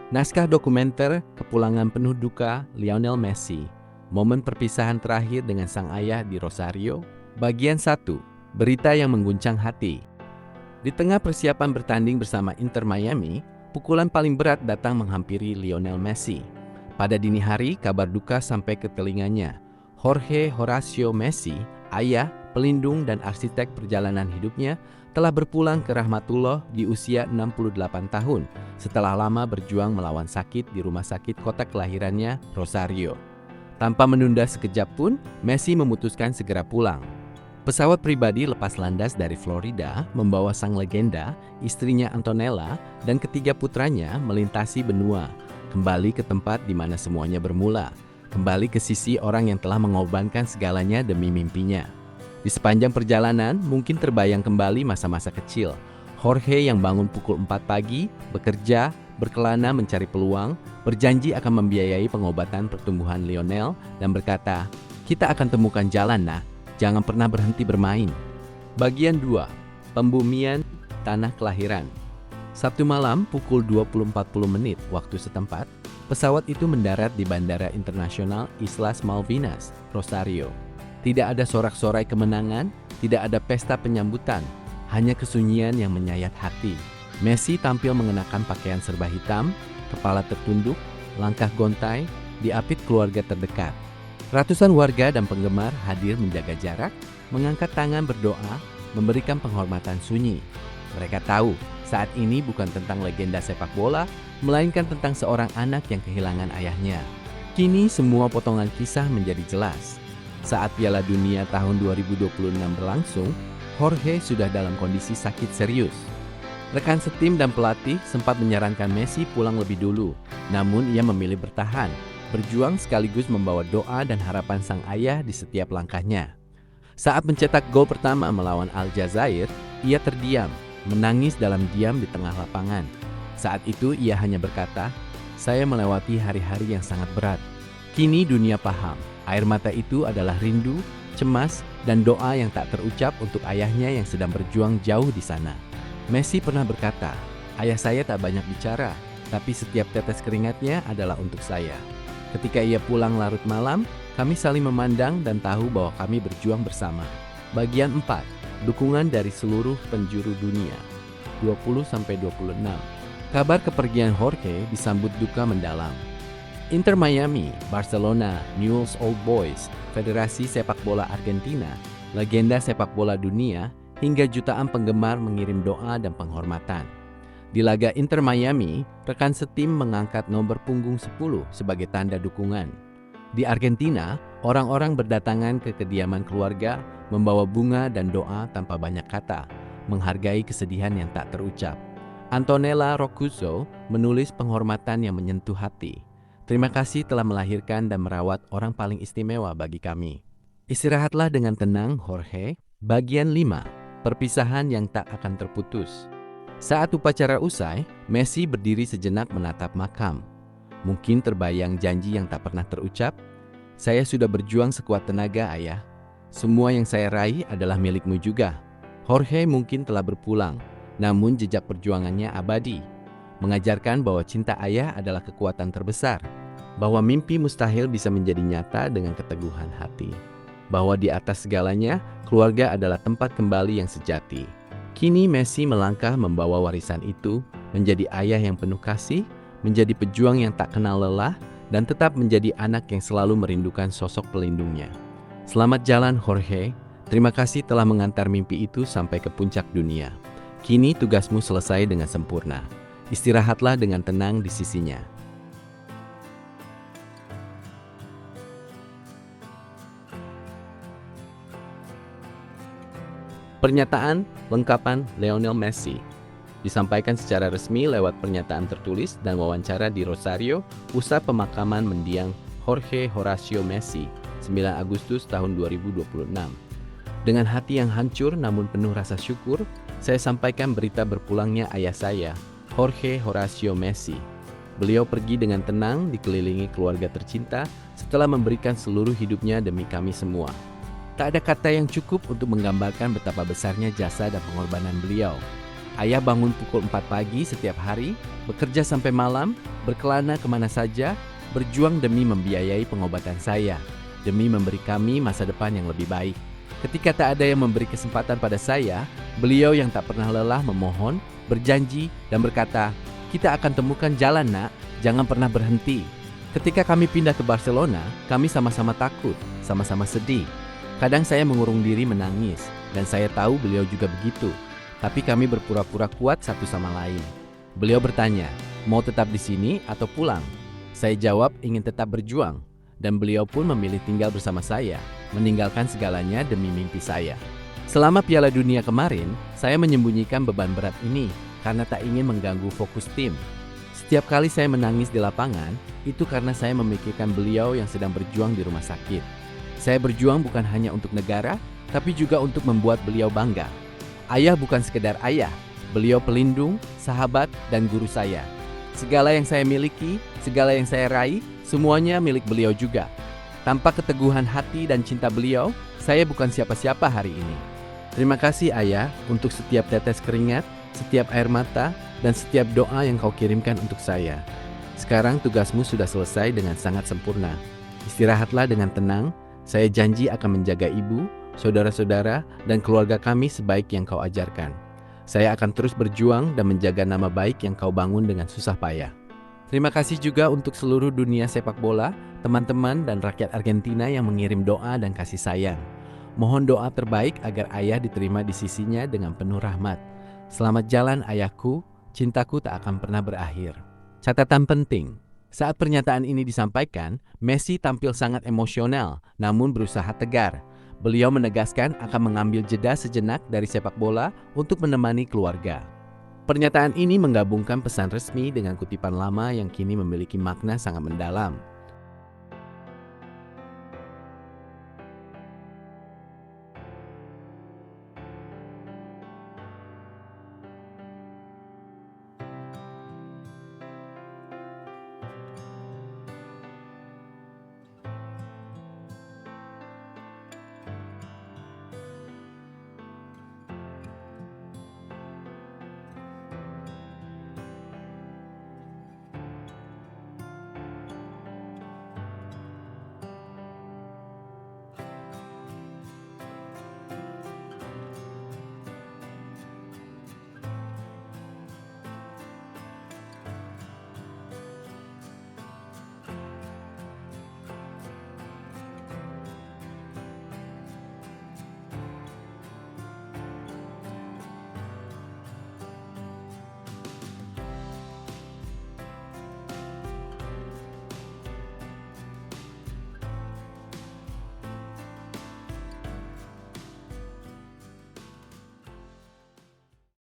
Naskah dokumenter Kepulangan Penuh Duka Lionel Messi, momen perpisahan terakhir dengan sang ayah di Rosario, bagian 1, berita yang mengguncang hati. Di tengah persiapan bertanding bersama Inter Miami, pukulan paling berat datang menghampiri Lionel Messi. Pada dini hari, kabar duka sampai ke telinganya. Jorge Horacio Messi, ayah, pelindung, dan arsitek perjalanan hidupnya, telah berpulang ke rahmatullah di usia 68 tahun setelah lama berjuang melawan sakit di rumah sakit kota kelahirannya, Rosario. Tanpa menunda sekejap pun, Messi memutuskan segera pulang. Pesawat pribadi lepas landas dari Florida membawa sang legenda, istrinya Antonella, dan ketiga putranya melintasi benua, kembali ke tempat di mana semuanya bermula, kembali ke sisi orang yang telah mengorbankan segalanya demi mimpinya. Di sepanjang perjalanan, mungkin terbayang kembali masa-masa kecil. Jorge yang bangun pukul 4 pagi, bekerja, berkelana mencari peluang, berjanji akan membiayai pengobatan pertumbuhan Lionel, dan berkata, "Kita akan temukan jalan, nah, jangan pernah berhenti bermain." Bagian 2, Pembumian Tanah Kelahiran. Sabtu malam pukul 20.40 waktu setempat, pesawat itu mendarat di Bandara Internasional Islas Malvinas, Rosario. Tidak ada sorak-sorai kemenangan, tidak ada pesta penyambutan, hanya kesunyian yang menyayat hati. Messi tampil mengenakan pakaian serba hitam, kepala tertunduk, langkah gontai, diapit keluarga terdekat. Ratusan warga dan penggemar hadir menjaga jarak, mengangkat tangan berdoa, memberikan penghormatan sunyi. Mereka tahu saat ini bukan tentang legenda sepak bola, melainkan tentang seorang anak yang kehilangan ayahnya. Kini semua potongan kisah menjadi jelas. Saat Piala Dunia tahun 2026 berlangsung, Jorge sudah dalam kondisi sakit serius. Rekan setim dan pelatih sempat menyarankan Messi pulang lebih dulu, namun ia memilih bertahan, berjuang sekaligus membawa doa dan harapan sang ayah di setiap langkahnya. Saat mencetak gol pertama melawan Aljazair, ia terdiam, menangis dalam diam di tengah lapangan. Saat itu ia hanya berkata, "Saya melewati hari-hari yang sangat berat. Kini dunia paham. Air mata itu adalah rindu, cemas, dan doa yang tak terucap untuk ayahnya yang sedang berjuang jauh di sana." Messi pernah berkata, "Ayah saya tak banyak bicara, tapi setiap tetes keringatnya adalah untuk saya." Ketika ia pulang larut malam, kami saling memandang dan tahu bahwa kami berjuang bersama. Bagian 4, dukungan dari seluruh penjuru dunia. 20-26. Kabar kepergian Jorge disambut duka mendalam. Inter Miami, Barcelona, Newell's Old Boys, Federasi Sepak Bola Argentina, legenda sepak bola dunia, hingga jutaan penggemar mengirim doa dan penghormatan. Di laga Inter Miami, rekan setim mengangkat nomor punggung 10 sebagai tanda dukungan. Di Argentina, orang-orang berdatangan ke kediaman keluarga, membawa bunga dan doa tanpa banyak kata, menghargai kesedihan yang tak terucap. Antonella Roccuzzo menulis penghormatan yang menyentuh hati. "Terima kasih telah melahirkan dan merawat orang paling istimewa bagi kami." Istirahatlah dengan tenang, Jorge. Bagian 5, perpisahan yang tak akan terputus. Saat upacara usai, Messi berdiri sejenak menatap makam. Mungkin terbayang janji yang tak pernah terucap. "Saya sudah berjuang sekuat tenaga, ayah. Semua yang saya raih adalah milikmu juga." Jorge mungkin telah berpulang, namun jejak perjuangannya abadi. Mengajarkan bahwa cinta ayah adalah kekuatan terbesar, bahwa mimpi mustahil bisa menjadi nyata dengan keteguhan hati, bahwa di atas segalanya, keluarga adalah tempat kembali yang sejati. Kini Messi melangkah membawa warisan itu, menjadi ayah yang penuh kasih, menjadi pejuang yang tak kenal lelah, dan tetap menjadi anak yang selalu merindukan sosok pelindungnya. Selamat jalan, Jorge. Terima kasih telah mengantar mimpi itu sampai ke puncak dunia. Kini tugasmu selesai dengan sempurna. Istirahatlah dengan tenang di sisinya. Pernyataan lengkapan Lionel Messi disampaikan secara resmi lewat pernyataan tertulis dan wawancara di Rosario, pusat pemakaman mendiang Jorge Horacio Messi, 9 Agustus tahun 2026. Dengan hati yang hancur namun penuh rasa syukur, saya sampaikan berita berpulangnya ayah saya, Jorge Horacio Messi. Beliau pergi dengan tenang dikelilingi keluarga tercinta setelah memberikan seluruh hidupnya demi kami semua. Tak ada kata yang cukup untuk menggambarkan betapa besarnya jasa dan pengorbanan beliau. Ayah bangun pukul 4 pagi setiap hari, bekerja sampai malam, berkelana kemana saja, berjuang demi membiayai pengobatan saya, demi memberi kami masa depan yang lebih baik. Ketika tak ada yang memberi kesempatan pada saya, beliau yang tak pernah lelah memohon, berjanji, dan berkata, "Kita akan temukan jalan, Nak, jangan pernah berhenti." Ketika kami pindah ke Barcelona, kami sama-sama takut, sama-sama sedih. Kadang saya mengurung diri menangis, dan saya tahu beliau juga begitu. Tapi kami berpura-pura kuat satu sama lain. Beliau bertanya, mau tetap di sini atau pulang? Saya jawab ingin tetap berjuang, dan beliau pun memilih tinggal bersama saya, meninggalkan segalanya demi mimpi saya. Selama Piala Dunia kemarin, saya menyembunyikan beban berat ini karena tak ingin mengganggu fokus tim. Setiap kali saya menangis di lapangan, itu karena saya memikirkan beliau yang sedang berjuang di rumah sakit. Saya berjuang bukan hanya untuk negara, tapi juga untuk membuat beliau bangga. Ayah bukan sekedar ayah, beliau pelindung, sahabat, dan guru saya. Segala yang saya miliki, segala yang saya raih, semuanya milik beliau juga. Tanpa keteguhan hati dan cinta beliau, saya bukan siapa-siapa hari ini. Terima kasih Ayah untuk setiap tetes keringat, setiap air mata, dan setiap doa yang kau kirimkan untuk saya. Sekarang tugasmu sudah selesai dengan sangat sempurna. Istirahatlah dengan tenang, saya janji akan menjaga ibu, saudara-saudara, dan keluarga kami sebaik yang kau ajarkan. Saya akan terus berjuang dan menjaga nama baik yang kau bangun dengan susah payah. Terima kasih juga untuk seluruh dunia sepak bola, teman-teman dan rakyat Argentina yang mengirim doa dan kasih sayang. Mohon doa terbaik agar ayah diterima di sisinya dengan penuh rahmat. Selamat jalan ayahku, cintaku tak akan pernah berakhir. Catatan penting, saat pernyataan ini disampaikan, Messi tampil sangat emosional namun berusaha tegar. Beliau menegaskan akan mengambil jeda sejenak dari sepak bola untuk menemani keluarga. Pernyataan ini menggabungkan pesan resmi dengan kutipan lama yang kini memiliki makna sangat mendalam.